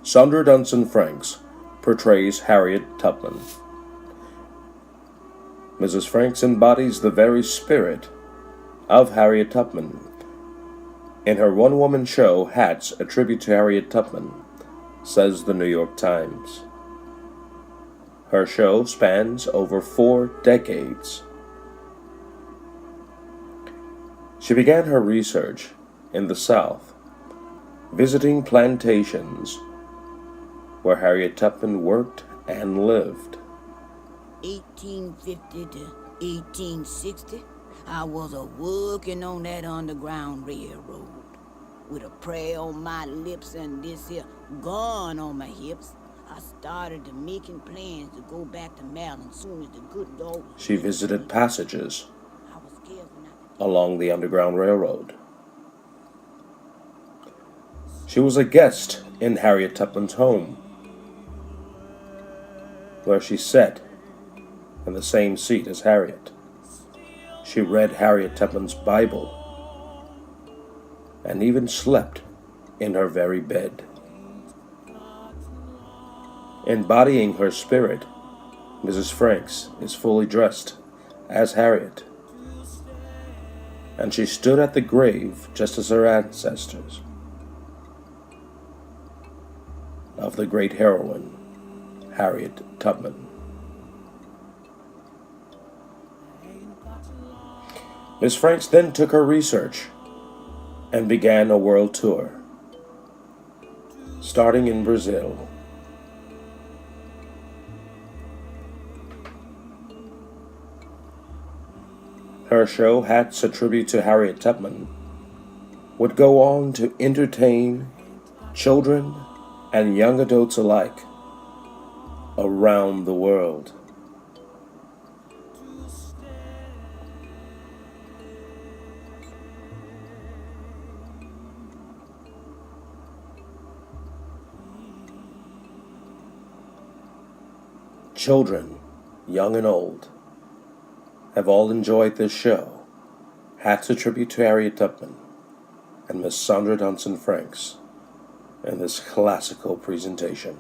Sandra Dunson Franks portrays Harriet Tubman. Mrs. Franks embodies the very spirit of Harriet Tubman. In her one-woman show, Hats, a tribute to Harriet Tubman, says the New York Times. Her show spans over 4 decades. She began her research in the South, visiting plantations where Harriet Tubman worked and lived. 1850 to 1860, I was a-working on that Underground Railroad. With a prayer on my lips and this here gun on my hips, I started to making plans to go back to Maryland soon as the good Lord... She visited passages along the Underground Railroad. She was a guest in Harriet Tubman's home, where she sat in the same seat as Harriet. She read Harriet Tubman's Bible and even slept in her very bed. Embodying her spirit, Mrs. Franks is fully dressed as Harriet, and she stood at the grave just as her ancestors of the great heroine, Harriet Tubman. Miss Franks then took her research and began a world tour, starting in Brazil. Her show, Hats, a tribute to Harriet Tubman, would go on to entertain children and young adults alike around the world. Children, young and old, have all enjoyed this show, Hats, a tribute to Harriet Tubman and Miss Sandra Dunson Franks, in this classical presentation.